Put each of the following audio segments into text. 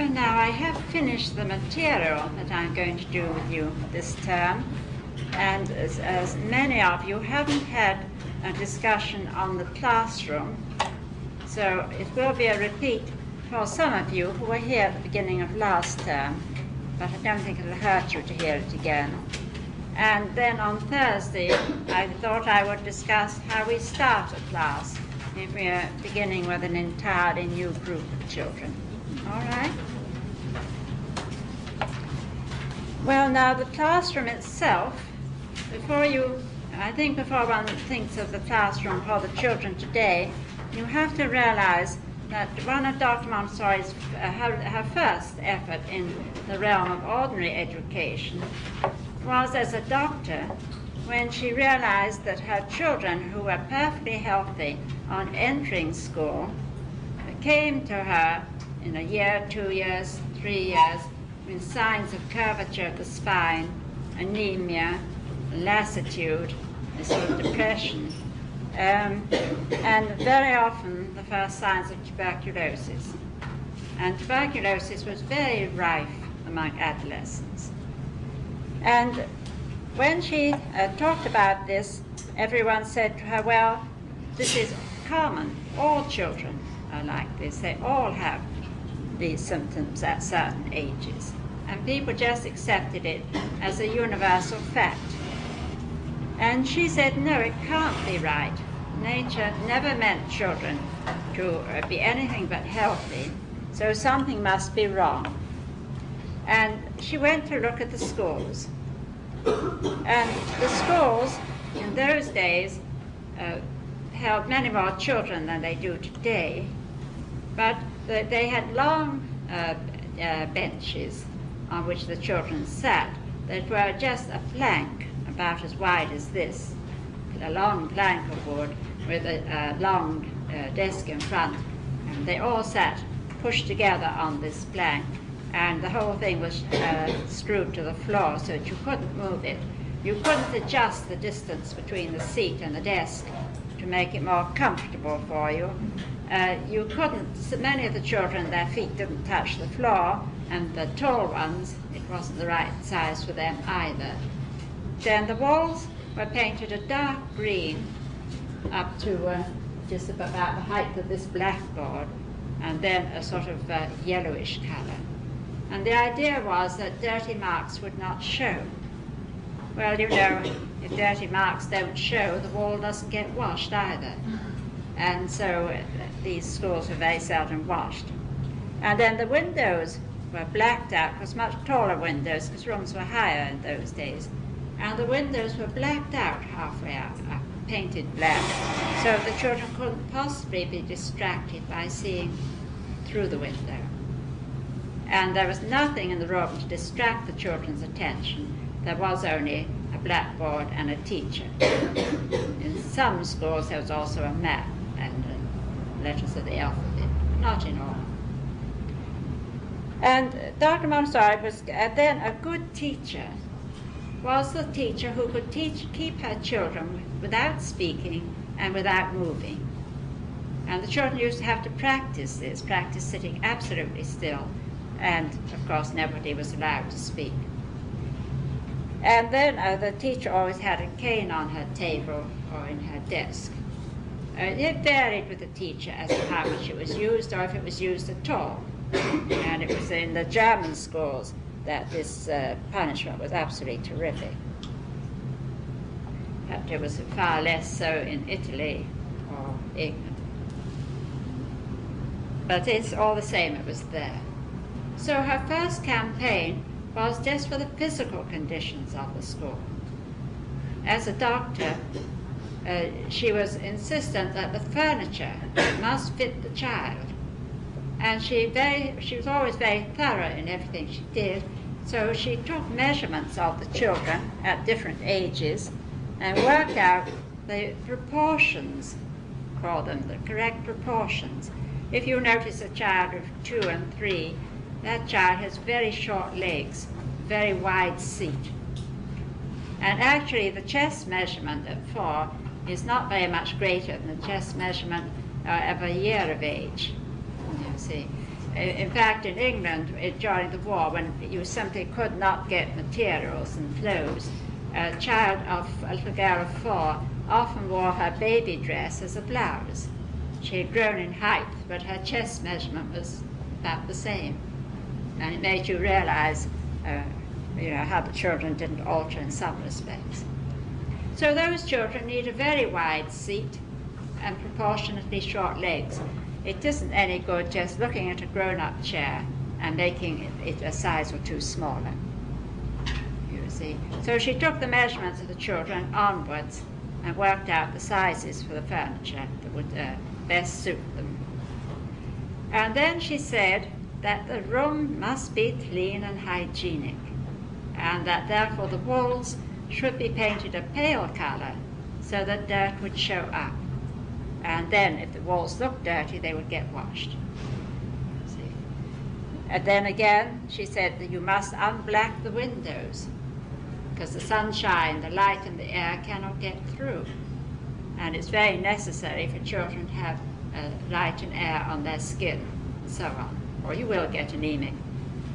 Well, now I have finished the material that I'm going to do with you this term, and as many of you haven't had a discussion on the classroom, so it will be a repeat for some of you who were here at the beginning of last term, but I don't think it'll hurt you to hear it again. And then on Thursday, I thought I would discuss how we start a class if we are beginning with an entirely new group of children. All right? Well, now the classroom itself, before one thinks of the classroom for the children today, you have to realize that one of Dr. Montessori's, her first effort in the realm of ordinary education was as a doctor, when she realized that her children who were perfectly healthy on entering school came to her in a year, 2 years, 3 years, with signs of curvature of the spine, anemia, lassitude, a sort of depression, and very often the first signs of tuberculosis. And tuberculosis was very rife among adolescents. And when she talked about this, everyone said to her, well, this is common. All children are like this. They all have these symptoms at certain ages. And people just accepted it as a universal fact. And she said, no, it can't be right. Nature never meant children to be anything but healthy, so something must be wrong. And she went to look at the schools. And the schools in those days held many more children than they do today, but they had long benches on which the children sat that were just a plank about as wide as this, a long plank of wood with a long desk in front, and they all sat pushed together on this plank, and the whole thing was screwed to the floor so that you couldn't move it. You couldn't adjust the distance between the seat and the desk to make it more comfortable for you. You couldn't, so many of the children, their feet didn't touch the floor, and the tall ones, it wasn't the right size for them either. Then the walls were painted a dark green up to just about the height of this blackboard, and then a sort of yellowish color. And the idea was that dirty marks would not show. Well, you know, if dirty marks don't show, the wall doesn't get washed either. And so these schools were very seldom washed. And then the windows were blacked out, because much taller windows, because rooms were higher in those days. And the windows were blacked out halfway up, painted black, so the children couldn't possibly be distracted by seeing through the window. And there was nothing in the room to distract the children's attention. There was only a blackboard and a teacher. In some schools there was also a map and letters of the alphabet, not in all. And Dr. Montessori was then a good teacher, was the teacher who could keep her children without speaking and without moving. And the children used to have to practice this, practice sitting absolutely still, and of course nobody was allowed to speak. And then the teacher always had a cane on her table or in her desk. It varied with the teacher as to how much it was used, or if it was used at all. And it was in the German schools that this punishment was absolutely terrific. In fact, it was far less so in Italy or England. But it's all the same, it was there. So her first campaign was just for the physical conditions of the school. As a doctor, she was insistent that the furniture must fit the child. And she was always very thorough in everything she did, so she took measurements of the children at different ages and worked out the proportions, call them the correct proportions. If you notice a child of 2 and 3, that child has very short legs, very wide seat. And actually the chest measurement at 4 is not very much greater than the chest measurement of a year of age. You see. In fact, in England, during the war, when you simply could not get materials and clothes, a child of a little girl of 4 often wore her baby dress as a blouse. She had grown in height, but her chest measurement was about the same. And it made you realize how the children didn't alter in some respects. So those children need a very wide seat and proportionately short legs. It isn't any good just looking at a grown-up chair and making it a size or 2 smaller, you see. So she took the measurements of the children onwards and worked out the sizes for the furniture that would best suit them. And then she said that the room must be clean and hygienic, and that therefore the walls should be painted a pale color so that dirt would show up. And then if the walls looked dirty, they would get washed. See? And then again, she said that you must unblack the windows, because the sunshine, the light, and the air cannot get through. And it's very necessary for children to have light and air on their skin, and so on, or you will get anemic.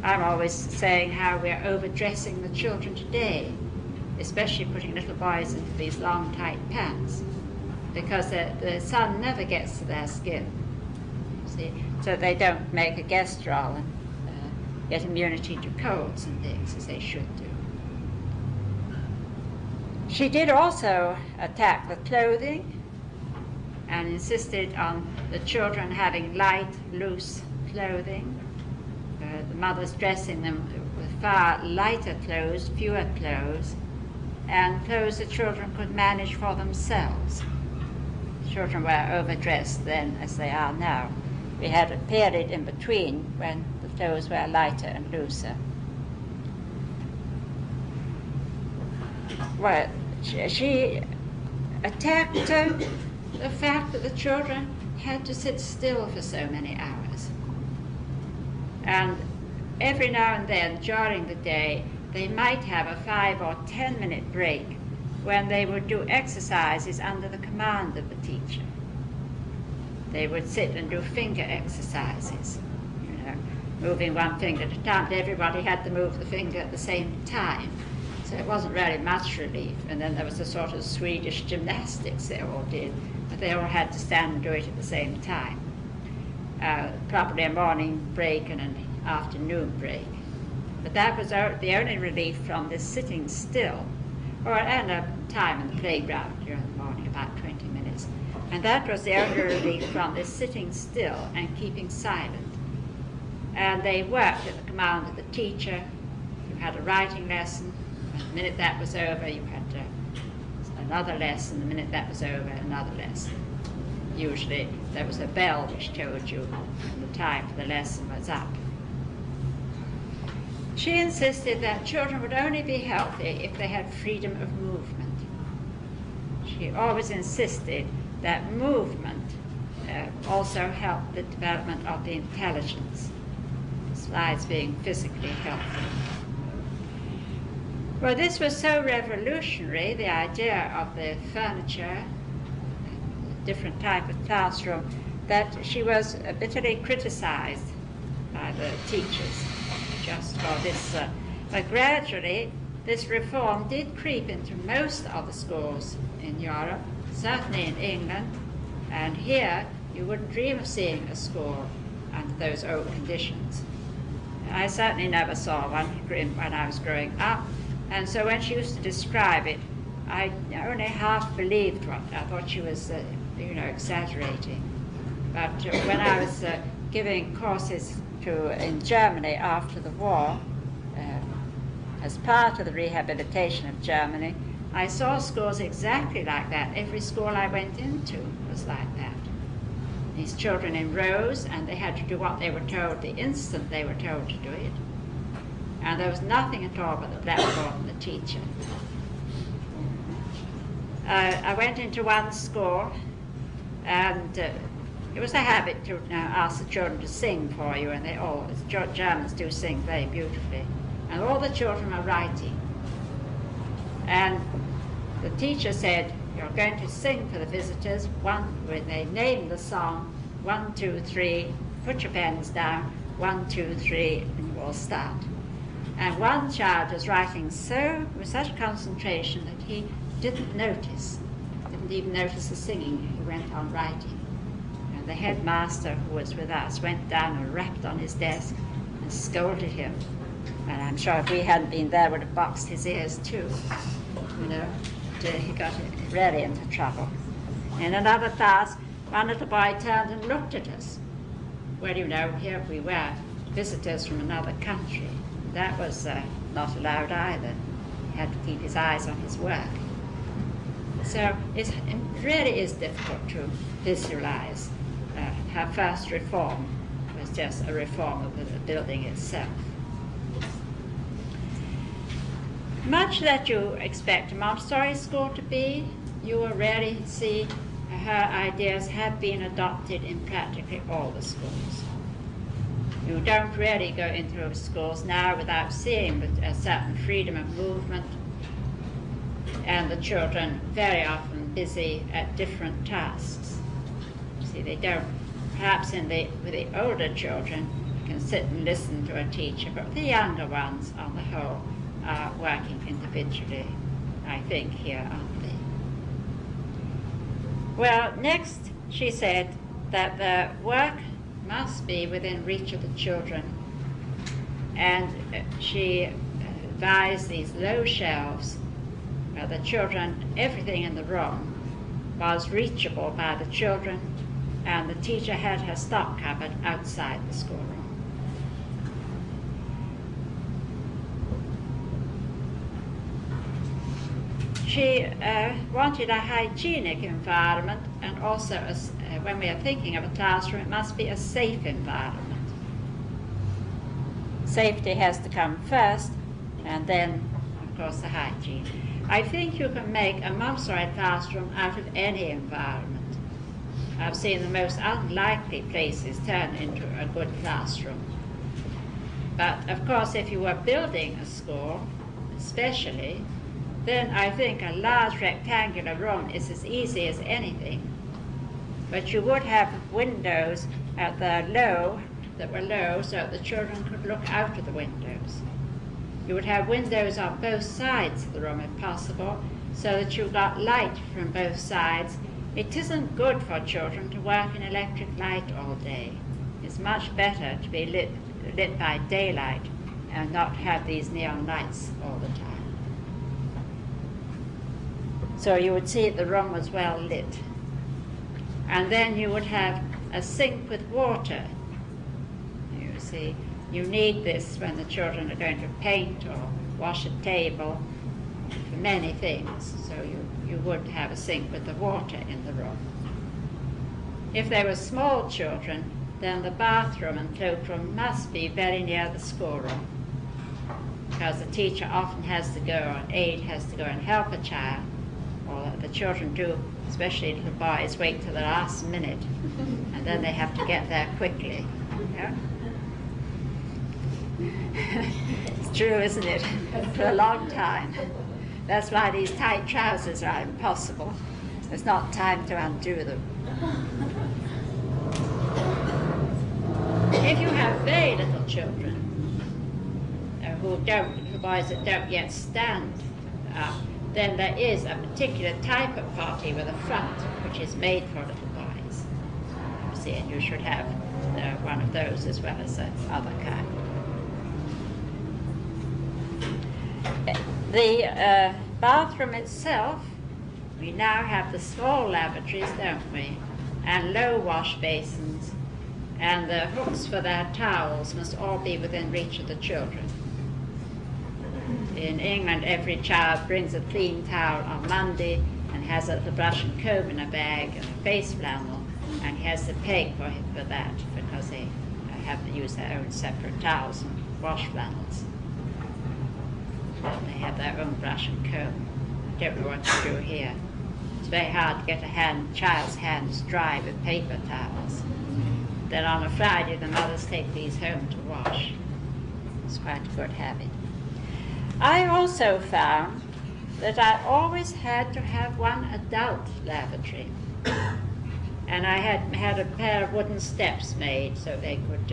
I'm always saying how we're overdressing the children today, especially putting little boys into these long, tight pants, because the sun never gets to their skin, see, so they don't make a gastral and get immunity to colds and things as they should do. She did also attack the clothing and insisted on the children having light, loose clothing, the mothers dressing them with far lighter clothes, fewer clothes, and clothes the children could manage for themselves. Children were overdressed then as they are now. We had a period in between when the clothes were lighter and looser. Well, she attacked the fact that the children had to sit still for so many hours. And every now and then during the day, they might have a 5 or 10 minute break when they would do exercises under the command of the teacher. They would sit and do finger exercises, moving one finger at a time. Everybody had to move the finger at the same time. So it wasn't really much relief. And then there was a sort of Swedish gymnastics they all did, but they all had to stand and do it at the same time. Probably a morning break and an afternoon break. But that was the only relief from this sitting still, and a time in the playground during the morning, about 20 minutes. And that was the only relief from this sitting still and keeping silent. And they worked at the command of the teacher. You had a writing lesson. The minute that was over, you had another lesson. The minute that was over, another lesson. Usually there was a bell which told you when the time for the lesson was up. She insisted that children would only be healthy if they had freedom of movement. She always insisted that movement also helped the development of the intelligence, besides being physically healthy. Well, this was so revolutionary, the idea of the furniture, a different type of classroom, that she was bitterly criticized by the teachers just for this. But gradually, this reform did creep into most of the schools in Europe, certainly in England, and here you wouldn't dream of seeing a school under those old conditions. I certainly never saw one when I was growing up, and so when she used to describe it, I only half believed what I thought she was, exaggerating. But when I was giving courses in Germany after the war, as part of the rehabilitation of Germany, I saw schools exactly like that. Every school I went into was like that. These children in rows, and they had to do what they were told the instant they were told to do it. And there was nothing at all but the blackboard and the teacher. I went into one school, and it was a habit to ask the children to sing for you, and they all, Germans do sing very beautifully. And all the children were writing. And the teacher said, you're going to sing for the visitors, when they name the song, 1, 2, 3, put your pens down, 1, 2, 3, and you all start. And one child was writing with such concentration that he didn't even notice the singing. He went on writing. And the headmaster who was with us went down and rapped on his desk and scolded him. And I'm sure if we hadn't been there, would have boxed his ears too. He got really into trouble. In another class, one little boy turned and looked at us. Well, here we were, visitors from another country. That was not allowed either. He had to keep his eyes on his work. So it really is difficult to visualize. Her first reform was just a reform of the building itself. Much that you expect a Montessori school to be, you will rarely see her ideas have been adopted in practically all the schools. You don't really go into schools now without seeing a certain freedom of movement, and the children very often busy at different tasks. See, they don't, perhaps with the older children, can sit and listen to a teacher, but the younger ones, on the whole, are working individually, I think, here, aren't they? Well, next she said that the work must be within reach of the children, and she advised these low shelves where the children, everything in the room was reachable by the children, and the teacher had her stock cupboard outside the schoolroom. She wanted a hygienic environment, and also, when we are thinking of a classroom, it must be a safe environment. Safety has to come first, and then, of course, the hygiene. I think you can make a Montessori classroom out of any environment. I've seen the most unlikely places turn into a good classroom. But, of course, if you were building a school, especially, then I think a large rectangular room is as easy as anything. But you would have windows at the that were low, so that the children could look out of the windows. You would have windows on both sides of the room, if possible, so that you got light from both sides. It isn't good for children to work in electric light all day. It's much better to be lit by daylight and not have these neon lights all the time. So you would see the room was well lit. And then you would have a sink with water. You see, you need this when the children are going to paint or wash a table, for many things. So you would have a sink with the water in the room. If they were small children, then the bathroom and cloakroom must be very near the schoolroom, because the teacher often has to go, or an aide has to go and help a child, or the children do, especially little boys, wait till the last minute, and then they have to get there quickly. Yeah? It's true, isn't it? For a long time. That's why these tight trousers are impossible. There's not time to undo them. If you have very little children, boys that don't yet stand up, then there is a particular type of potty with a front which is made for little boys. You see, and you should have one of those as well as the other kind. The bathroom itself, we now have the small lavatories, don't we? And low wash basins, and the hooks for their towels must all be within reach of the children. In England, every child brings a clean towel on Monday and has a little brush and comb in a bag and a face flannel, and he has to pay for that because they have to use their own separate towels and wash flannels. They have their own brush and comb. I don't know what to do here. It's very hard to get child's hands dry with paper towels. Then on a Friday, the mothers take these home to wash. It's quite a good habit. I also found that I always had to have one adult lavatory. And I had a pair of wooden steps made so they could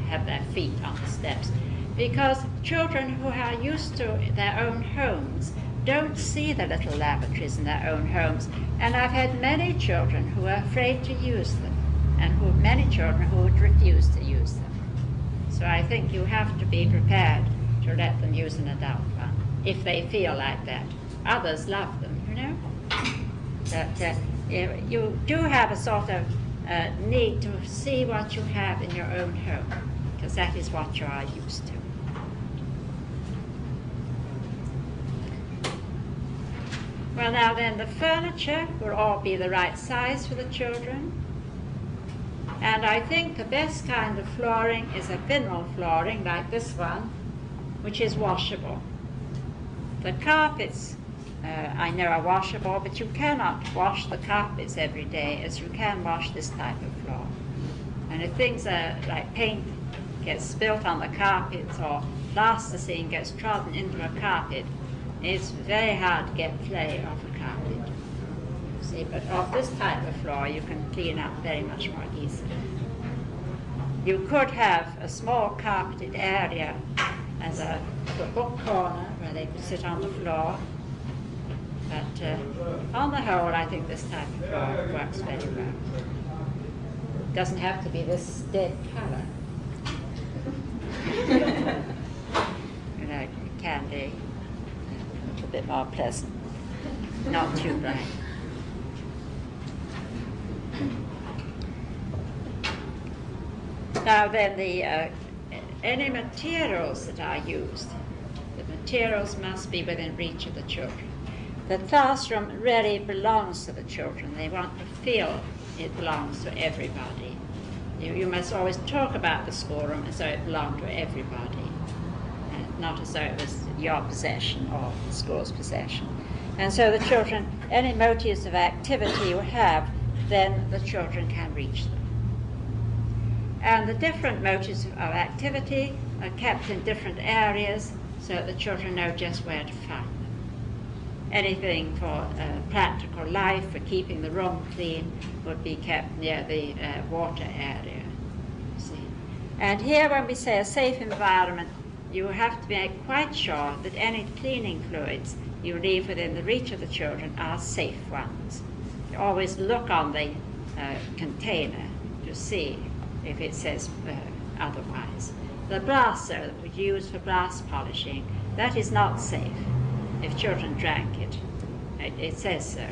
have their feet on the steps. Because children who are used to their own homes don't see the little lavatories in their own homes. And I've had many children who are afraid to use them, and many children who would refuse to use them. So I think you have to be prepared to let them use an adult one, if they feel like that. Others love them, you know. But you do have a sort of need to see what you have in your own home, because that is what you are used to. Well, now then, the furniture will all be the right size for the children. And I think the best kind of flooring is a vinyl flooring like this one, which is washable. The carpets, I know, are washable, but you cannot wash the carpets every day as you can wash this type of floor. And if things like paint gets spilt on the carpets or plasticine gets trodden into a carpet, it's very hard to get clay off a carpet. See, but off this type of floor you can clean up very much more easily. You could have a small carpeted area as a book corner where they could sit on the floor. But on the whole, I think this type of floor works very well. It doesn't have to be this dead color. You know, it can be a little bit more pleasant, not too bright. Now then, any materials that are used, the materials must be within reach of the children. The classroom really belongs to the children. They want to feel it belongs to everybody. You must always talk about the schoolroom as though it belonged to everybody, and not as though it was your possession or the school's possession. And so the children, any motives of activity you have, then the children can reach them. And the different motives of activity are kept in different areas so that the children know just where to find them. Anything for practical life, for keeping the room clean, would be kept near the water area. See? And here, when we say a safe environment, you have to be quite sure that any cleaning fluids you leave within the reach of the children are safe ones. You always look on the container to see if it says otherwise. The brass that we use for brass polishing, that is not safe. If children drank it, it says so,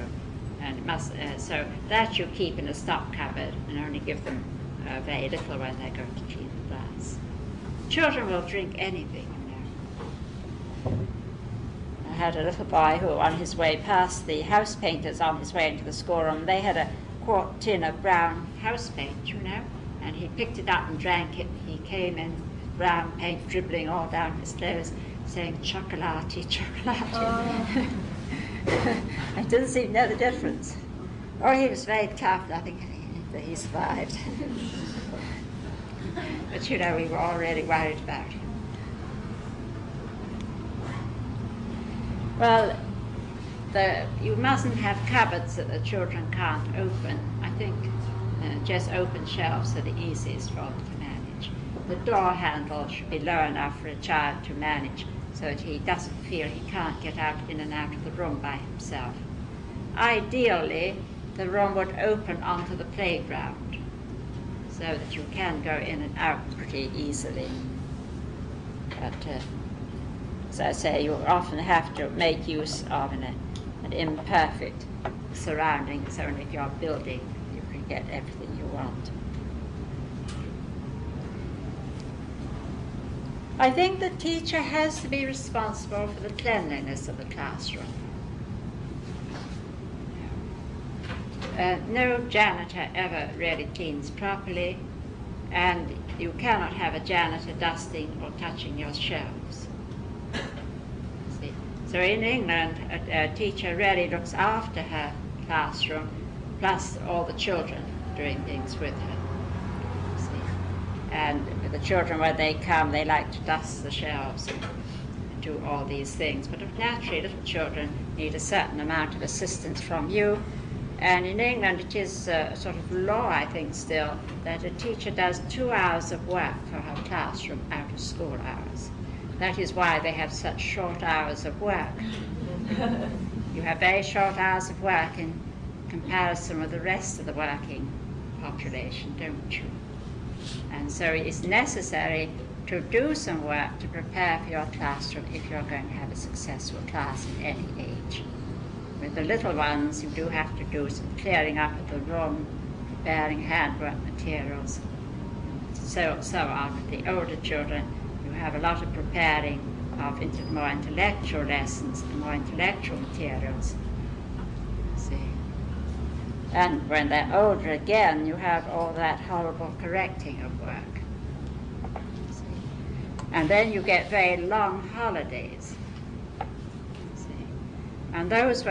and it must. So that you keep in a stock cupboard and only give them very little when they're going to clean the brass. Children will drink anything, you know. I had a little boy who, on his way past the house painters on his way into the schoolroom, they had a quart tin of brown house paint, you know, and he picked it up and drank it. He came in, brown paint dribbling all down his clothes, saying chocolate, chocolate. Oh. I didn't seem to know the difference. Or he was very tough, I think that he survived. But you know, we were all really worried about him. Well, you mustn't have cupboards that the children can't open. I think just open shelves are the easiest for them to manage. The door handle should be low enough for a child to manage so that he doesn't feel he can't get out in and out of the room by himself. Ideally, the room would open onto the playground so that you can go in and out pretty easily. But as I say, you often have to make use of an imperfect surrounding, so if you're building, you can get everything you want. I think the teacher has to be responsible for the cleanliness of the classroom. No janitor ever really cleans properly, and you cannot have a janitor dusting or touching your shelves. See? So in England, a teacher really looks after her classroom, plus all the children doing things with her. And the children, when they come, they like to dust the shelves and do all these things. But naturally, little children need a certain amount of assistance from you, And in England it is sort of law, I think still, that a teacher does 2 hours of work for her classroom out of school hours. That is why they have such short hours of work. You have very short hours of work in comparison with the rest of the working population, don't you? And so it's necessary to do some work to prepare for your classroom if you're going to have a successful class in any age. With the little ones, you do have to do some clearing up of the room, preparing handwork materials, so on. With the older children, you have a lot of preparing of more intellectual lessons and more intellectual materials. See. And when they're older again, you have all that horrible correcting of work. See. And then you get very long holidays. See. And those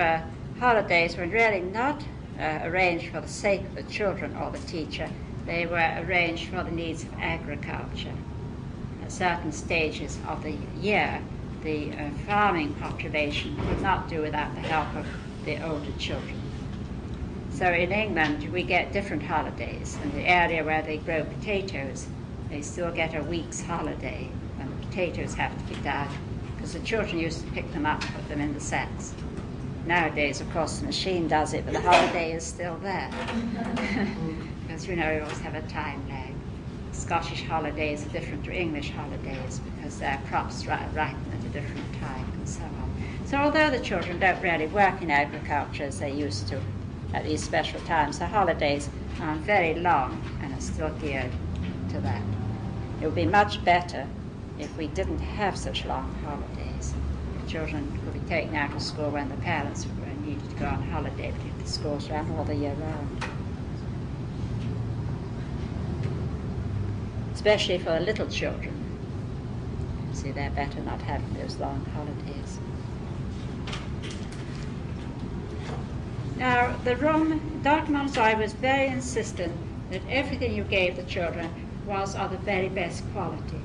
holidays were really not arranged for the sake of the children or the teacher. They were arranged for the needs of agriculture. At certain stages of the year, the farming population could not do without the help of the older children. So in England, we get different holidays. In the area where they grow potatoes, they still get a week's holiday when the potatoes have to be dug, because the children used to pick them up and put them in the sacks. Nowadays, of course, the machine does it, but the holiday is still there. Because, you always have a time lag. Scottish holidays are different to English holidays because their crops ripen at a different time and so on. So although the children don't really work in agriculture as they used to at these special times, the holidays are very long and are still geared to that. It would be much better if we didn't have such long holidays. The children could be taken out of school when the parents needed to go on holiday, but if the schools ran all the year round. Especially for the little children. See, they're better not having those long holidays. Now, the room, Dr. Montessori was very insistent that everything you gave the children was of the very best quality.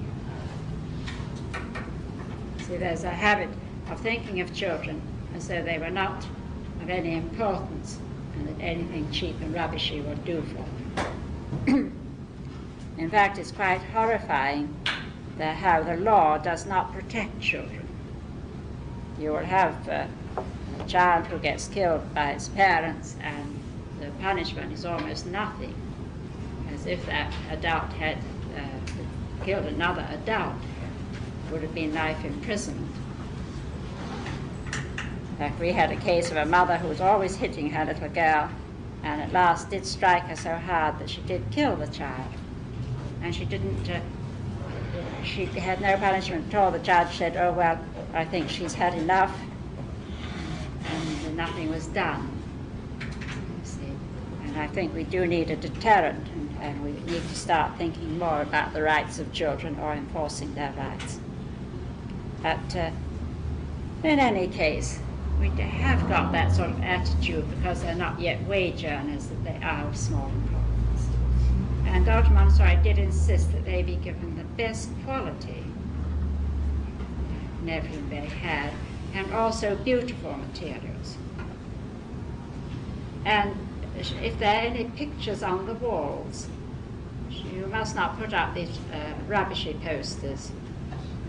See, there's a habit of thinking of children as though they were not of any importance and that anything cheap and rubbishy would do for them. In fact, it's quite horrifying how the law does not protect children. You will have a child who gets killed by his parents, and the punishment is almost nothing, as if that adult had killed another adult. It would have been life imprisonment. In fact, we had a case of a mother who was always hitting her little girl, and at last did strike her so hard that she did kill the child. And she had no punishment at all. The judge said, "Oh, well, I think she's had enough," and nothing was done. You see. And I think we do need a deterrent, and we need to start thinking more about the rights of children or enforcing their rights. But in any case, we have got that sort of attitude because they're not yet wage earners that they are of small importance. And Dr. Montessori did insist that they be given the best quality in everything they had, and also beautiful materials. And if there are any pictures on the walls, you must not put up these rubbishy posters.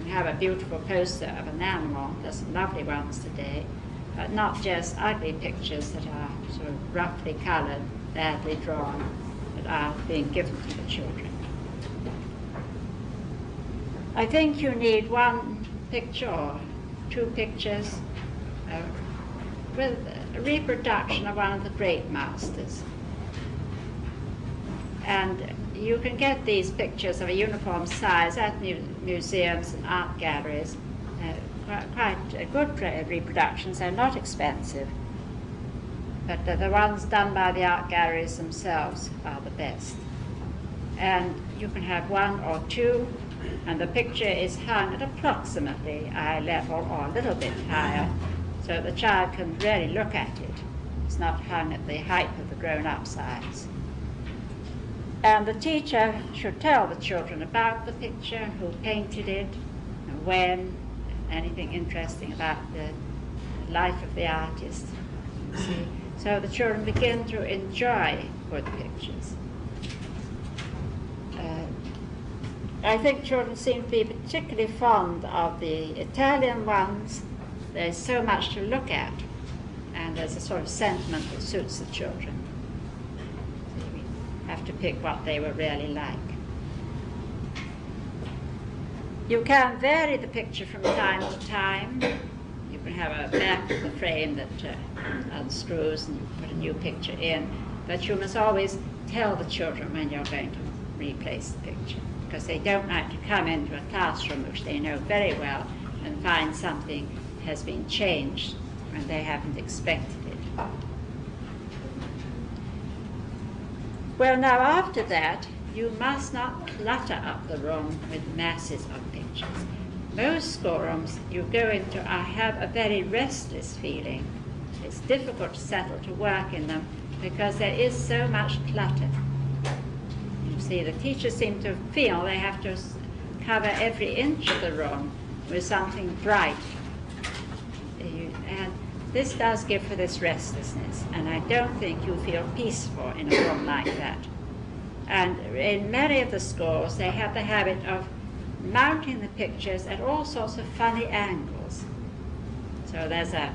You have a beautiful poster of an animal. There's some lovely ones today, but not just ugly pictures that are sort of roughly colored, badly drawn, are being given to the children. I think you need one picture or two pictures with a reproduction of one of the great masters. And you can get these pictures of a uniform size at museums and art galleries. Quite good reproductions. They're not expensive. But the ones done by the art galleries themselves are the best. And you can have one or two, and the picture is hung at approximately eye level or a little bit higher, so the child can really look at it. It's not hung at the height of the grown-up's eyes. And the teacher should tell the children about the picture, who painted it, and when, anything interesting about the life of the artist. See? So the children begin to enjoy good pictures. I think children seem to be particularly fond of the Italian ones. There's so much to look at, and there's a sort of sentiment that suits the children. So we have to pick what they were really like. You can vary the picture from time to time. You can have a back of the frame that unscrews and you put a new picture in, but you must always tell the children when you're going to replace the picture, because they don't like to come into a classroom which they know very well and find something has been changed when they haven't expected it. Well, now after that, you must not clutter up the room with masses of pictures. Most schoolrooms you go into have a very restless feeling. It's difficult to settle to work in them because there is so much clutter. You see, the teachers seem to feel they have to cover every inch of the room with something bright. And this does give for this restlessness, and I don't think you feel peaceful in a room like that. And in many of the schools, they have the habit of mounting the pictures at all sorts of funny angles. So there's a,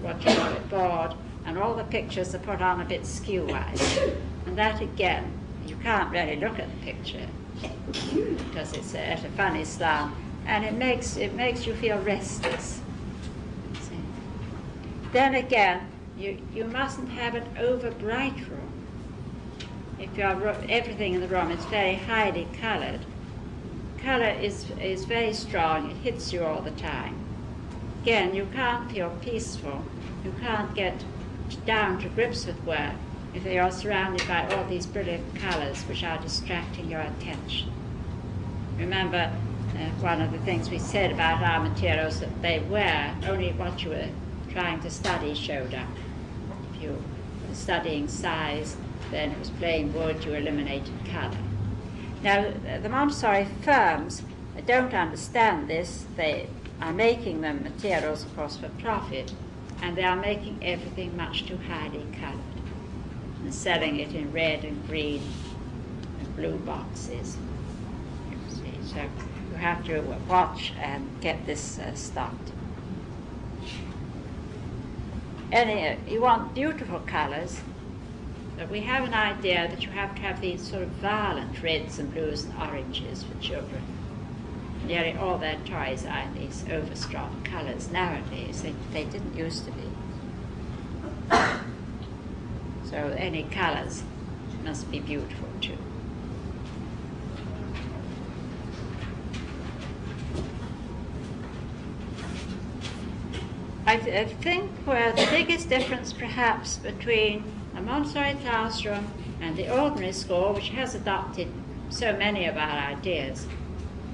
what you call it, board, and all the pictures are put on a bit skew-wise. And that again, you can't really look at the picture because it's at a funny slant, and it makes you feel restless. See? Then again, you mustn't have an over-bright room. If everything in the room is very highly colored, color is very strong, it hits you all the time. Again, you can't feel peaceful, you can't get down to grips with work if they are surrounded by all these brilliant colors which are distracting your attention. Remember, one of the things we said about our materials, that they were only what you were trying to study showed up. If you were studying size, then it was plain wood, you eliminated color. Now, the Montessori firms don't understand this. They are making them materials, of course, for profit, and they are making everything much too highly colored and selling it in red and green and blue boxes. You see, so you have to watch and get this stopped. You want beautiful colors, but we have an idea that you have to have these sort of violent reds and blues and oranges for children. Nearly all their toys are in these over-strong colors nowadays. They didn't used to be. So any colors must be beautiful too. I think where the biggest difference perhaps between a Montessori classroom and the ordinary school, which has adopted so many of our ideas,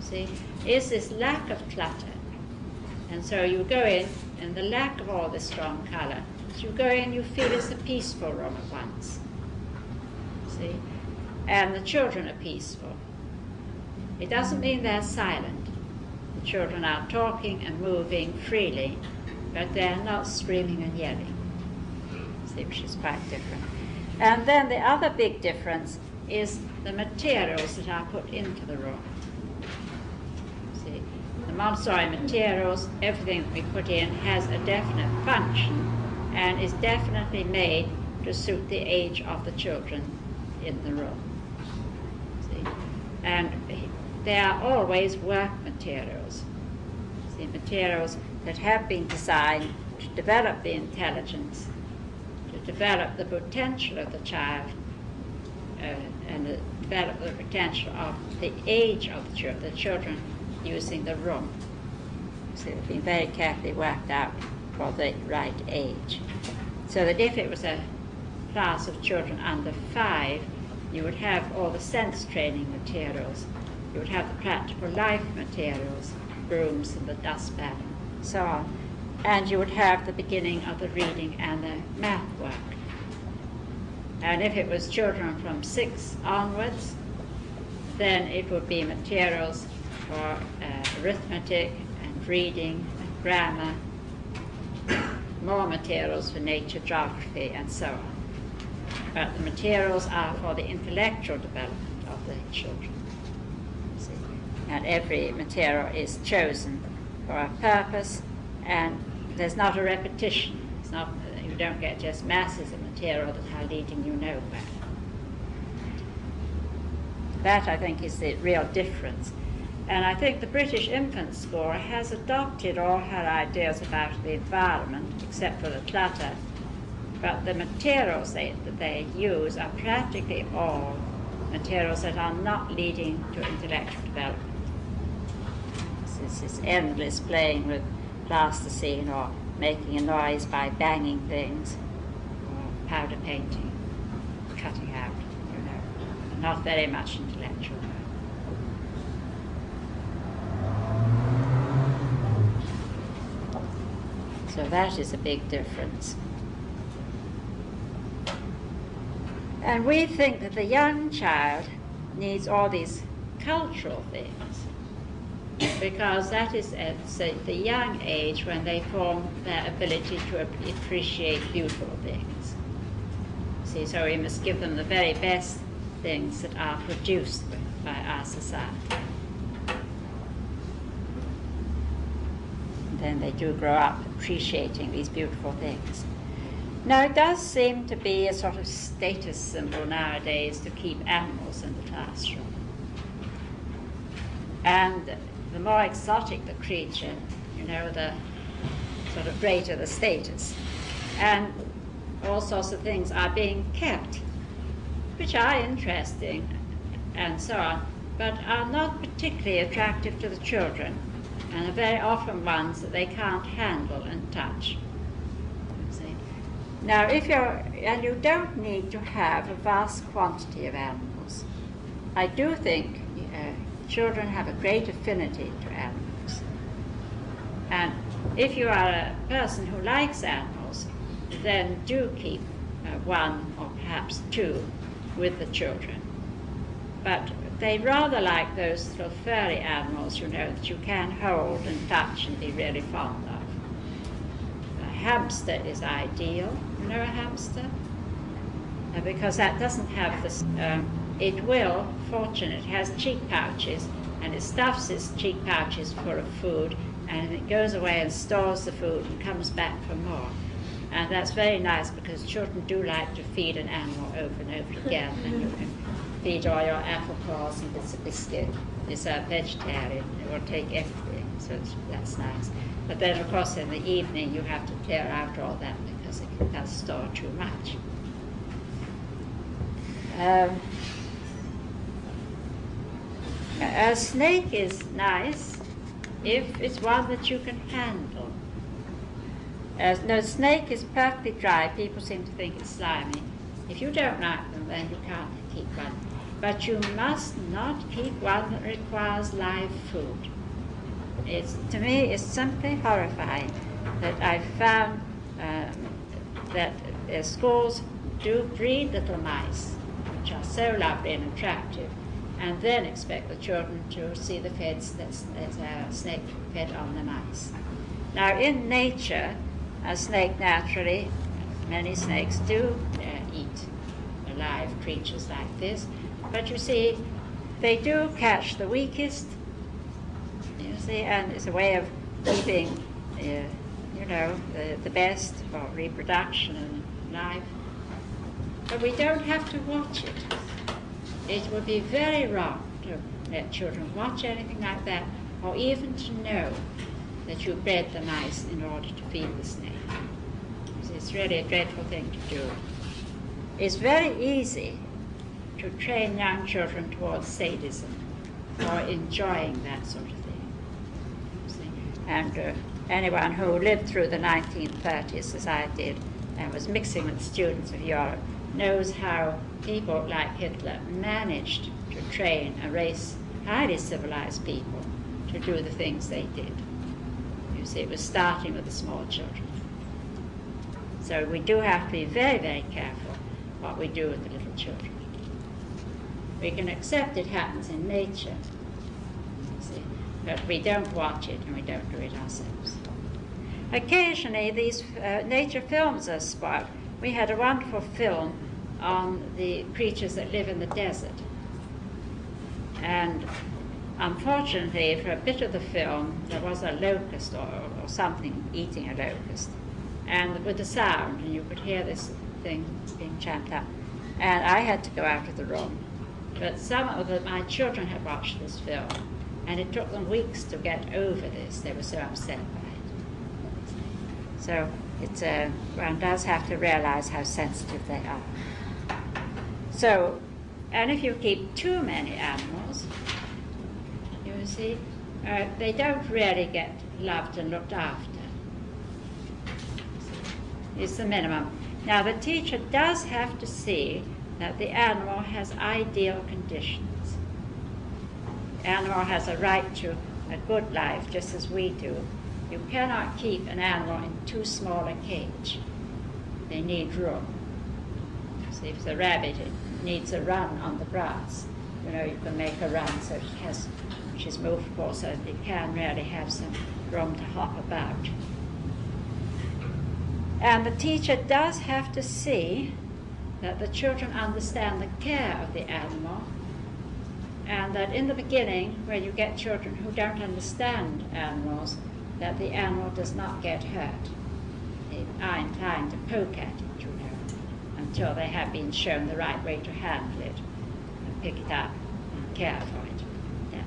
see, is this lack of clutter. And so you go in, and the lack of all this strong color, as you go in, you feel it's a peaceful room at once. See? And the children are peaceful. It doesn't mean they're silent. The children are talking and moving freely, but they're not screaming and yelling. See, which is quite different. And then the other big difference is the materials that are put into the room. See, the Montessori materials, everything that we put in has a definite function and is definitely made to suit the age of the children in the room. See? And they are always work materials. See, materials that have been designed to develop the intelligence, to develop the potential of the child, and develop the potential of the age of the children using the room. So they've been very carefully worked out for the right age. So that if it was a class of children under 5, you would have all the sense training materials, you would have the practical life materials, brooms and the dustpan, and so on, and you would have the beginning of the reading and the math work. And if it was children from 6 onwards, then it would be materials for arithmetic and reading and grammar, more materials for nature, geography, and so on. But the materials are for the intellectual development of the children. See? And every material is chosen for a purpose, and there's not a repetition. It's not, you don't get just masses of material that are leading you nowhere. That, I think, is the real difference. And I think the British Infant School has adopted all her ideas about the environment, except for the clutter, but the materials that they use are practically all materials that are not leading to intellectual development. This is endless playing with plasticine or making a noise by banging things, or powder painting, cutting out, not very much intellectual. So that is a big difference. And we think that the young child needs all these cultural things, because that is at the young age when they form their ability to appreciate beautiful things. See, so we must give them the very best things that are produced by our society. And then they do grow up appreciating these beautiful things. Now, it does seem to be a sort of status symbol nowadays to keep animals in the classroom. And the more exotic the creature, the sort of greater the status. And all sorts of things are being kept, which are interesting and so on, but are not particularly attractive to the children, and are very often ones that they can't handle and touch. Now, and you don't need to have a vast quantity of animals. I do think children have a great affinity to animals. And if you are a person who likes animals, then do keep one or perhaps two with the children. But they rather like those little furry animals, that you can hold and touch and be really fond of. A hamster is ideal. You know a hamster? Because that doesn't have this, it will, fortunately, it has cheek pouches, and it stuffs its cheek pouches full of food, and it goes away and stores the food and comes back for more. And that's very nice, because children do like to feed an animal over and over again, and you can feed all your apple cores and bits of biscuit. It's a vegetarian, it will take everything, so that's nice. But then, of course, in the evening you have to clear out all that, because it does store too much. A snake is nice if it's one that you can handle. No, snake is perfectly dry. People seem to think it's slimy. If you don't like them, then you can't keep one. But you must not keep one that requires live food. To me, it's simply horrifying that I've found that schools do breed little mice, which are so lovely and attractive, and then expect the children to see the feds there's a snake fed on the mice. Now, in nature, a snake naturally, many snakes do eat live creatures like this, but you see, they do catch the weakest, and it's a way of keeping, the best for reproduction and life. But we don't have to watch it. It would be very wrong to let children watch anything like that, or even to know that you bred the mice in order to feed the snake. It's really a dreadful thing to do. It's very easy to train young children towards sadism or enjoying that sort of thing. And anyone who lived through the 1930s, as I did, and was mixing with students of Europe, knows how people like Hitler managed to train a race, highly civilized people, to do the things they did. You see, it was starting with the small children. So we do have to be very, very careful what we do with the little children. We can accept it happens in nature, you see, but we don't watch it and we don't do it ourselves. Occasionally these nature films are spoiled. We had a wonderful film on the creatures that live in the desert. And unfortunately, for a bit of the film, there was a locust or something eating a locust. And with the sound, and you could hear this thing being champed up. And I had to go out of the room. But some of my children had watched this film, and it took them weeks to get over this. They were so upset by it. So one does have to realize how sensitive they are. So, and if you keep too many animals, you see, they don't really get loved and looked after. It's the minimum. Now, the teacher does have to see that the animal has ideal conditions. The animal has a right to a good life, just as we do. You cannot keep an animal in too small a cage. They need room. See, if the rabbit, it needs a run on the grass. You know, you can make a run so she's movable, so that it can really have some room to hop about. And the teacher does have to see that the children understand the care of the animal, and that in the beginning, when you get children who don't understand animals, that the animal does not get hurt. They are inclined to poke at it, you know, until they have been shown the right way to handle it and pick it up and care for it. Yeah.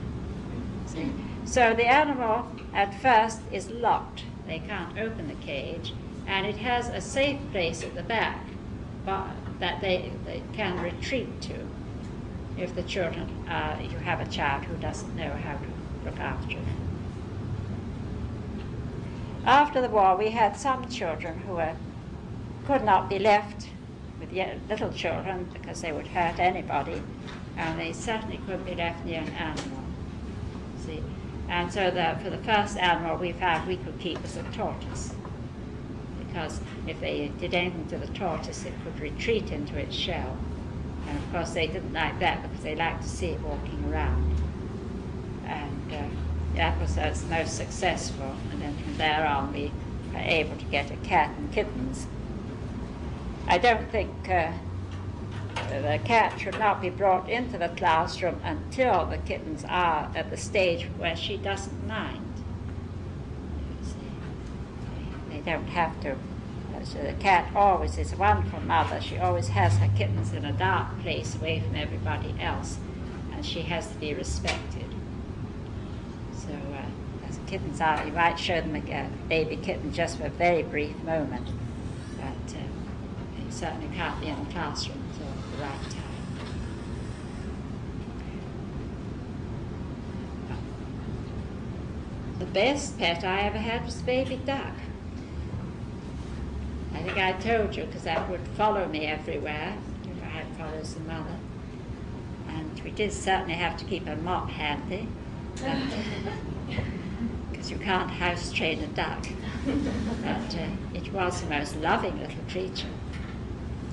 See? So the animal at first is locked. They can't open the cage, and it has a safe place at the back that they can retreat to if the children, you have a child who doesn't know how to look after it. After the war, we had some children who could not be left with little children because they would hurt anybody, and they certainly couldn't be left near an animal. See, and so for the first animal we found we could keep was a tortoise, because if they did anything to the tortoise, it could retreat into its shell. And of course they didn't like that because they liked to see it walking around. And that was the most successful. And then from there on we were able to get a cat and kittens. I don't think the cat should not be brought into the classroom until the kittens are at the stage where she doesn't mind. They don't have to. So the cat always is a wonderful mother. She always has her kittens in a dark place away from everybody else, and she has to be respected. So as kittens are, you might show them a baby kitten just for a very brief moment, but they certainly can't be in the classroom until the right time. The best pet I ever had was a baby duck. I think I told you, because that would follow me everywhere. I had follows the mother. And we did certainly have to keep a mop handy, because you can't house train a duck. But it was the most loving little creature.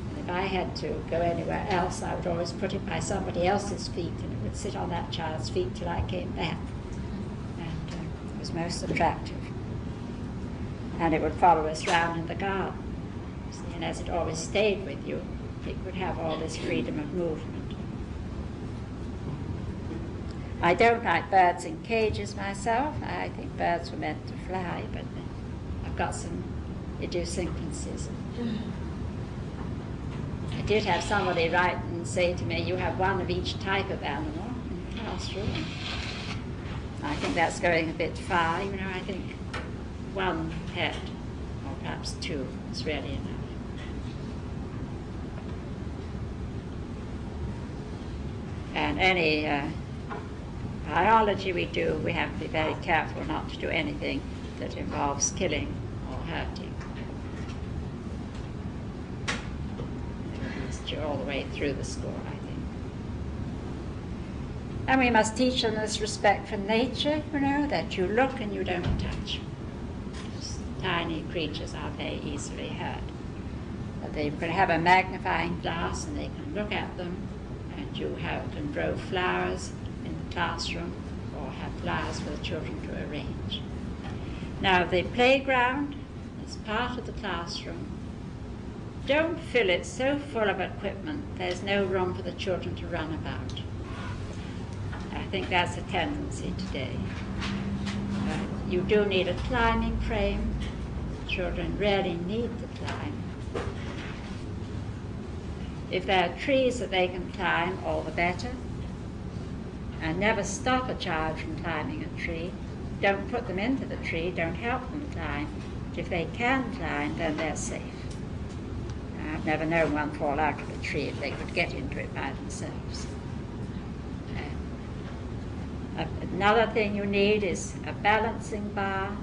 And if I had to go anywhere else, I would always put it by somebody else's feet, and it would sit on that child's feet till I came back. And it was most attractive. And it would follow us round in the garden. And as it always stayed with you, it would have all this freedom of movement. I don't like birds in cages myself. I think birds were meant to fly, but I've got some idiosyncrasies. I did have somebody write and say to me, you have one of each type of animal in the classroom. I think that's going a bit far. You know, I think one pet, or perhaps two, is really enough. And any biology we do, we have to be very careful not to do anything that involves killing or hurting. It's all the way through the school, I think. And we must teach them this respect for nature, you know, that you look and you don't touch. Those tiny creatures are very easily hurt. That they can have a magnifying glass and they can look at them, and you can grow flowers in the classroom or have flowers for the children to arrange. Now the playground is part of the classroom. Don't fill it so full of equipment there's no room for the children to run about. I think that's a tendency today. You do need a climbing frame. Children really need to climb. If there are trees that they can climb, all the better. And never stop a child from climbing a tree. Don't put them into the tree, don't help them climb. But if they can climb, then they're safe. I've never known one fall out of a tree if they could get into it by themselves. Another thing you need is a balancing bar.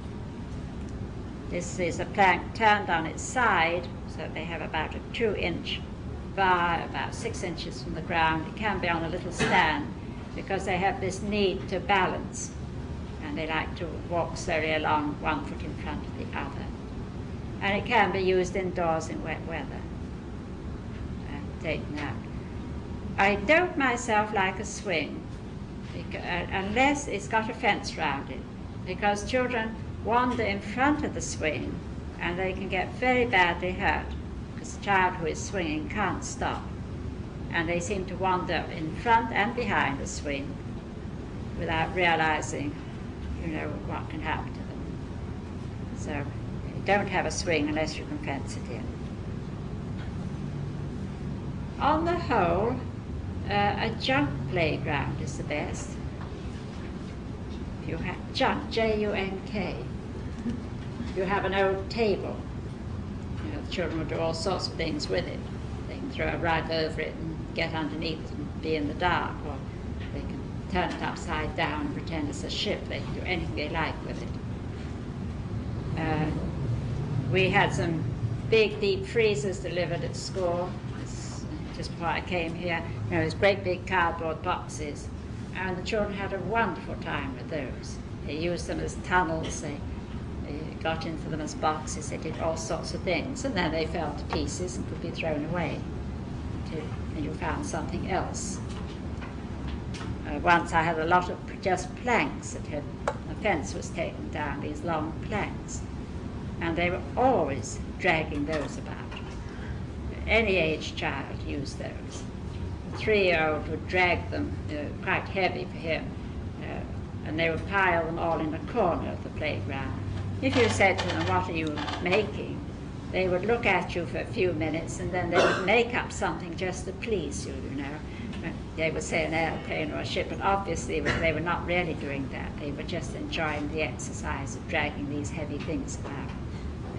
This is a plank turned on its side, so they have about a 2-inch bar, about 6 inches from the ground. It can be on a little stand because they have this need to balance, and they like to walk slowly along, one foot in front of the other. And it can be used indoors in wet weather. Taken out. I don't myself like a swing, unless it's got a fence round it, because children wander in front of the swing and they can get very badly hurt, because the child who is swinging can't stop, and they seem to wander in front and behind the swing without realizing, what can happen to them. So don't have a swing unless you can fence it in. On the whole, a junk playground is the best. If you have junk, J-U-N-K, you have an old table. The children will do all sorts of things with it. They can throw a rug over it and get underneath and be in the dark, or they can turn it upside down and pretend it's a ship. They can do anything they like with it. We had some big, deep freezers delivered at school just before I came here. Those great big cardboard boxes, and the children had a wonderful time with those. They used them as tunnels, they got into them as boxes, they did all sorts of things, and then they fell to pieces and could be thrown away, and you found something else. Once I had a lot of just planks that the fence was taken down, these long planks, and they were always dragging those about. Any age child used those. A 3-year-old would drag them, quite heavy for him, and they would pile them all in a corner of the playground. If you said to them, "What are you making?" they would look at you for a few minutes, and then they would make up something just to please you, They would say an airplane or a ship, but obviously they were not really doing that. They were just enjoying the exercise of dragging these heavy things about.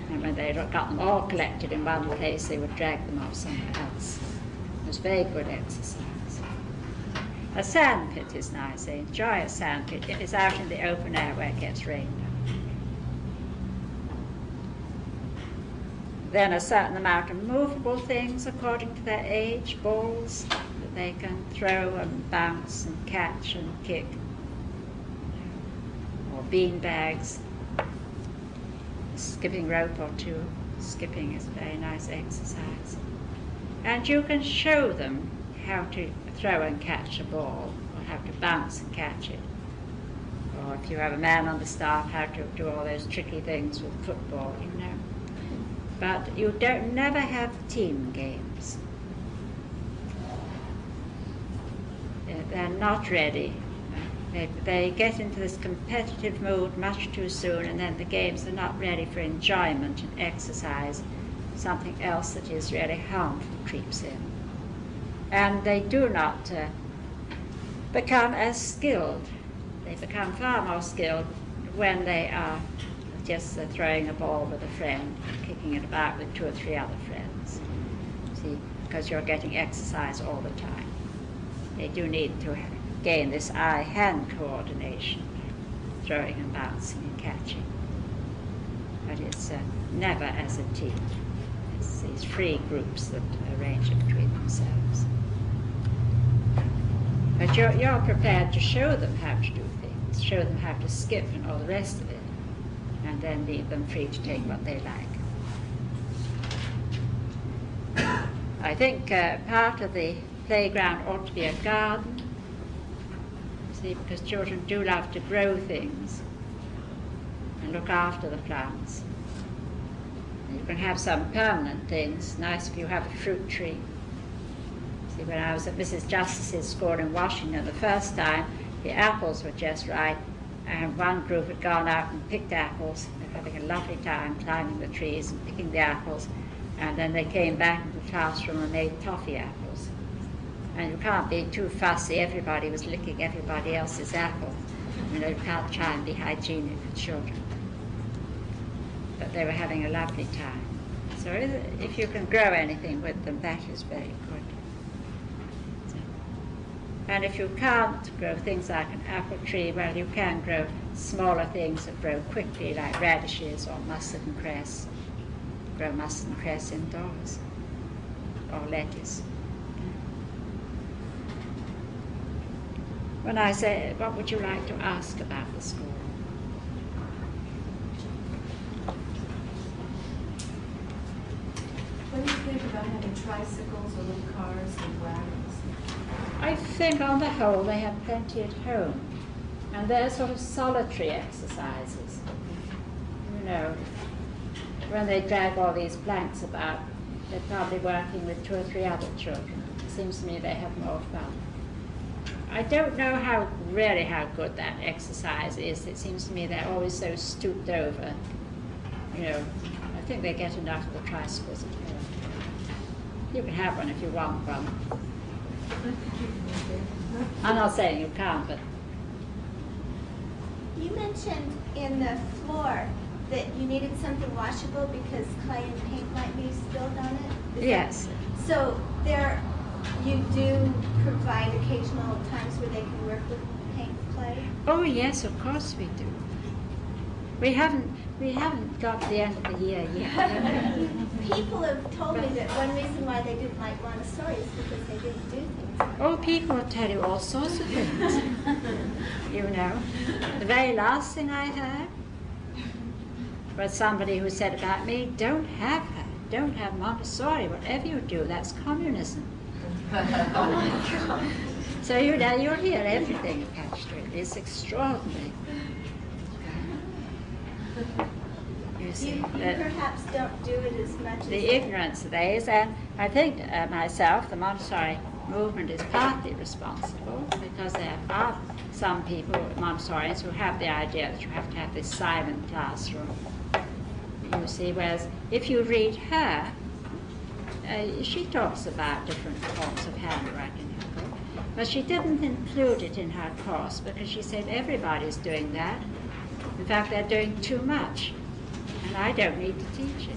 And when they got them all collected in one place, they would drag them off somewhere else. It was very good exercise. A sand pit is nice. They enjoy a sand pit if it's out in the open air where it gets rained on. Then a certain amount of movable things according to their age, balls that they can throw and bounce and catch and kick, or bean bags. Skipping rope or two. Skipping is a very nice exercise. And you can show them how to throw and catch a ball, or how to bounce and catch it. Or if you have a man on the staff, how to do all those tricky things with football, But you never have team games. They're not ready. They get into this competitive mood much too soon, and then the games are not ready for enjoyment and exercise. Something else that is really harmful creeps in. And they do not become as skilled. They become far more skilled when they are just throwing a ball with a friend, kicking it about with 2 or 3 other friends. See, because you're getting exercise all the time. They do need to gain this eye-hand coordination, throwing and bouncing and catching. But it's never as a team. It's these free groups that arrange it between themselves. But you're prepared to show them how to do things, show them how to skip and all the rest of it, and then leave them free to take what they like. I think part of the playground ought to be a garden, because children do love to grow things. and look after the plants. And you can have some permanent things. Nice if you have a fruit tree. See, when I was at Mrs. Justice's school in Washington the first time, the apples were just right, and one group had gone out and picked apples. They were having a lovely time climbing the trees and picking the apples, and then they came back into the classroom and made toffee apples. And you can't be too fussy. Everybody was licking everybody else's apple. You know, you can't try and be hygienic with children. But they were having a lovely time. So if you can grow anything with them, that is very good. And if you can't grow things like an apple tree, well, you can grow smaller things that grow quickly, like radishes or mustard and cress. Grow mustard and cress indoors, or lettuce. When I say, what would you like to ask about the school? What do you think about having tricycles or little cars and wagons? I think on the whole they have plenty at home, and they're sort of solitary exercises. You know, when they drag all these planks about, they're probably working with 2 or 3 other children. It seems to me they have more fun. I don't know how good that exercise is. It seems to me they're always so stooped over. You know, I think they get enough of the tricycles at home. You can have one if you want one. I'm not saying you can't, but... You mentioned in the floor that you needed something washable because clay and paint might be spilled on it? Yes. So you do provide occasional times where they can work with paint and clay? Oh yes, of course we do. We haven't got to the end of the year yet. People have told me that one reason why they didn't like Montessori is because they didn't do things. Oh, people will tell you all sorts of things. You know. The very last thing I heard was somebody who said about me, don't have her, don't have Montessori, whatever you do, that's communism. So you know, you'll hear everything attached to it. It's extraordinary. You see, You perhaps don't do it as much as... The ignorance there is, and I think myself, the Montessori movement is partly responsible because there are some people, Montessorians, who have the idea that you have to have this silent classroom. You see, whereas if you read her, she talks about different forms of handwriting, but she didn't include it in her course because she said everybody's doing that. In fact, they're doing too much, and I don't need to teach it.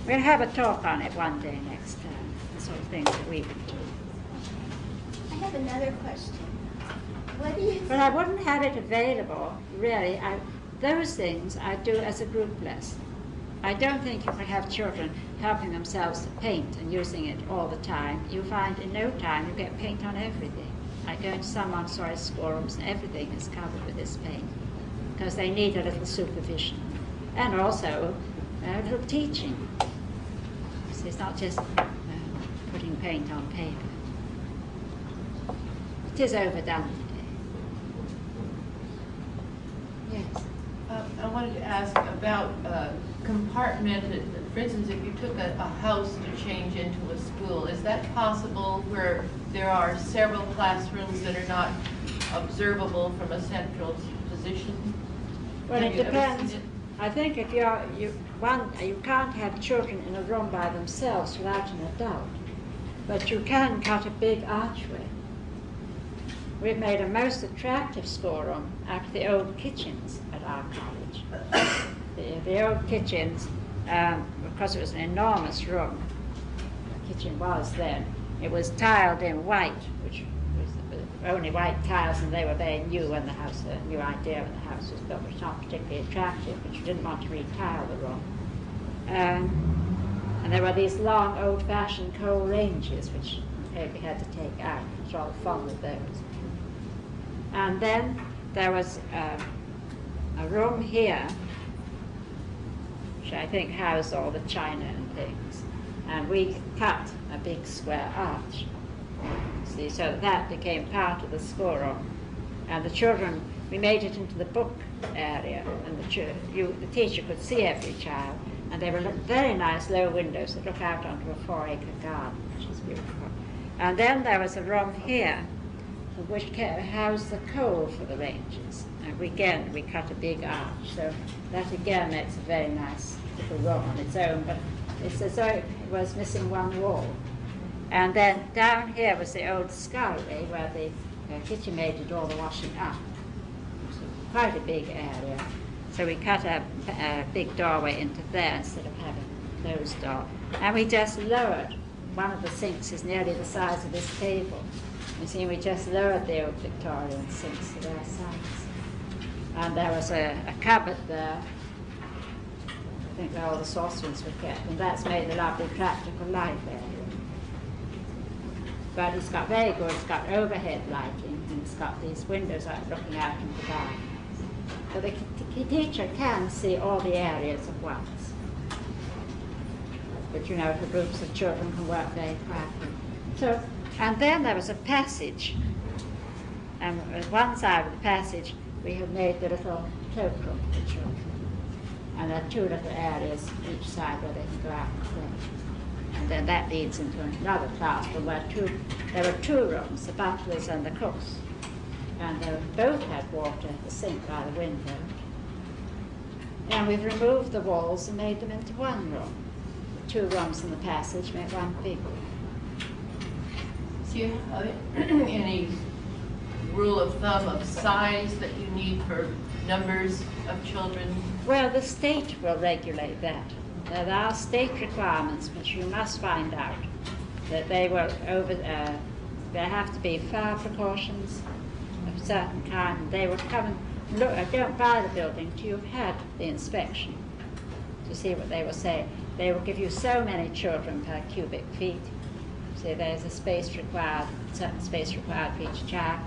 We'll have a talk on it one day next time, the sort of things that we would do. I have another question. What do you... But I wouldn't have it available, really. Those things I do as a group lesson. I don't think you can have children helping themselves to paint and using it all the time. You find in no time you get paint on everything. I go into some Montessori schoolrooms and everything is covered with this paint because they need a little supervision and also a little teaching. So it's not just putting paint on paper. It is overdone today. Yes. I wanted to ask about compartment. For instance, if you took a house to change into a school, is that possible where there are several classrooms that are not observable from a central position? Well, Have it you ever depends. seen it? I think if you can't have children in a room by themselves without an adult, but you can cut a big archway. We've made a most attractive schoolroom out of the old kitchens at our college. The old kitchens, because it was an enormous room, the kitchen was then, it was tiled in white, which was only white tiles, and they were very new when the house, a new idea when the house was built, which was not particularly attractive, but you didn't want to retile the room. And there were these long old-fashioned coal ranges, which we had to take out. I was rather fond of those. And then there was a room here, which I think housed all the china and things. And we cut a big square arch, see, so that became part of the schoolroom. And the children we made it into the book area, and the teacher could see every child, and there were very nice low windows that look out onto a 4-acre garden, which is beautiful. And then there was a room here, which housed the coal for the rangers. And again, we cut a big arch, so that again makes a very nice little room on its own, but it's as though it was missing one wall. And then down here was the old scullery where the kitchen maid did all the washing up. So quite a big area. So we cut a big doorway into there instead of having a closed door. And we just lowered, one of the sinks is nearly the size of this table. You see, we just lowered the old Victorian sinks to their size. And there was a cupboard there, I think where all the saucepans were kept, and that's made a lovely practical light area. But it's got very good, it's got overhead lighting, and it's got these windows looking out into the garden. So the teacher can see all the areas at once. But you know, the groups of children can work very quietly. So, and then there was a passage, and at one side of the passage we have made the little cloakroom for the children. And there are 2 little areas each side where they can go out and play. And then that leads into another classroom where there were 2 rooms, the butlers and the cooks. And they both had water at the sink by the window. And we've removed the walls and made them into one room. The 2 rooms in the passage make one big room. Do you have any rule of thumb of size that you need for numbers of children? Well, the state will regulate that. There are state requirements which you must find out, that they will there have to be fire precautions of a certain kind. They will come and look, don't buy the building till you've had the inspection to see what they will say. They will give you so many children per cubic feet. So there's a space required, certain space required for each child.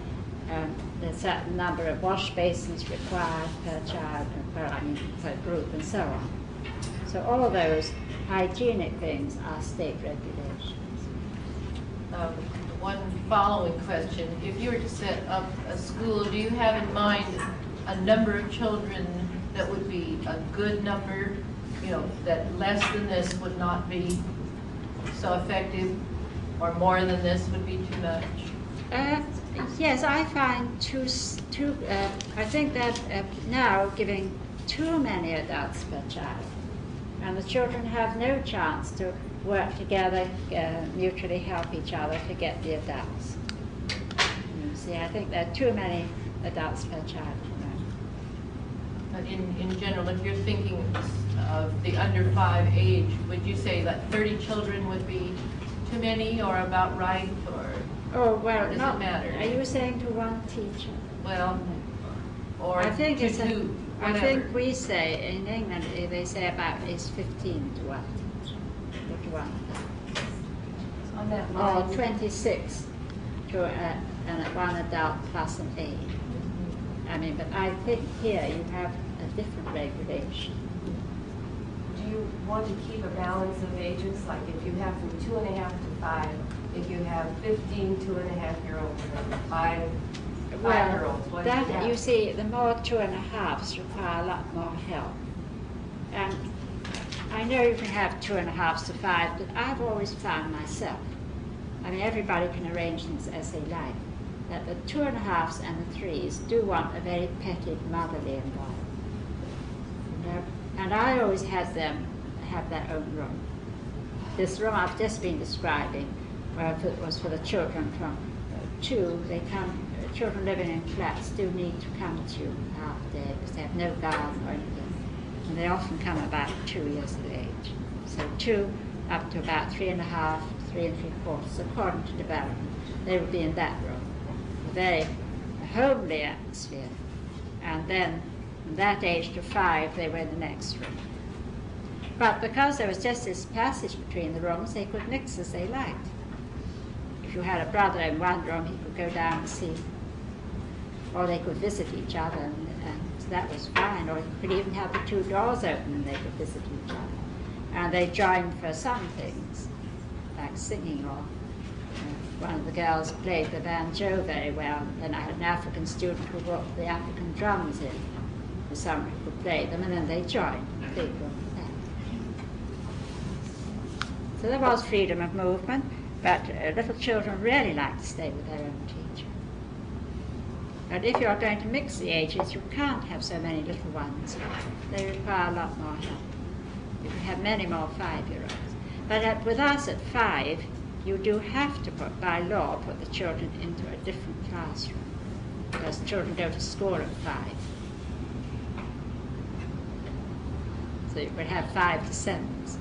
There's a certain number of wash basins required per child, per group, and so on. So all those hygienic things are state regulations. One following question. If you were to set up a school, do you have in mind a number of children that would be a good number, you know, that less than this would not be so effective, or more than this would be too much? Yes, I find I think that now giving too many adults per child, and the children have no chance to work together, mutually help each other to get the adults. You see, I think there are too many adults per child. But in general, if you're thinking of the under 5 age, would you say that 30 children would be too many, or about right, Oh, well, does not, it matter? Are you saying to one teacher? Well, or I think to it's two, I whatever. think we say in England they say about is 15 to 1 teacher, or to 1 adult. On that Or line, 26 to one adult plus an aide. I mean, but I think here you have a different regulation. do you want to keep a balance of ages? Like if you have from 2.5 to 5, if you have 15 2.5-year-olds and 5 5-year-olds, what do you that have? you see, the more 2.5s require a lot more help. And I know you can have 2.5s to 5, but I've always found myself, I mean, everybody can arrange things as they like, that the 2.5s and the 3s do want a very petted, motherly environment. You know? And I always had them have their own room. This room I've just been describing, where it was for the children from 2, children living in flats do need to come to half a day because they have no garden or anything. And they often come about 2 years of age. So 2 up to about 3.5, 3 3/4, according to development. They would be in that room. A very homely atmosphere. And then from that age to 5, they were in the next room. But because there was just this passage between the rooms, they could mix as they liked. If you had a brother in one room, he could go down and see. Or they could visit each other, and that was fine. Or you could even have the 2 doors open and they could visit each other. And they joined for some things, like singing or One of the girls played the banjo very well. Then I had an African student who brought the African drums in for someone who could play them, and then they joined and played them. So there was freedom of movement, but little children really like to stay with their own teacher. But if you're going to mix the ages, you can't have so many little ones. They require a lot more help. You can have many more 5-year-olds. But with us at 5, you do have to by law, put the children into a different classroom, because children go to school at 5. So you would have 5 to 7s,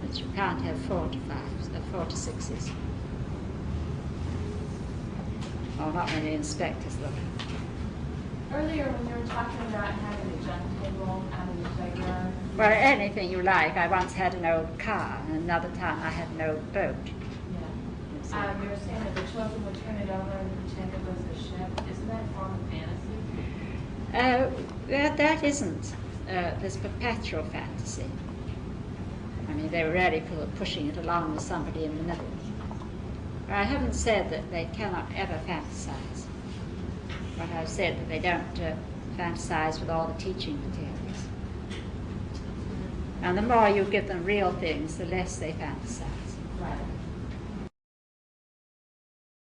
but you can't have 4 to 5s, 4 to 6s. Well, not many inspectors look. Earlier, when you were talking about having a junk table out in the playground. Well, anything you like. I once had an old car, and another time I had an old boat. Yeah. You were saying that the children would turn it over and pretend it was a ship. Isn't that a form of fantasy? That isn't this perpetual fantasy. I mean, they were really pushing it along with somebody in the middle. I haven't said that they cannot ever fantasize, but I've said that they don't fantasize with all the teaching materials. And the more you give them real things, the less they fantasize. Right.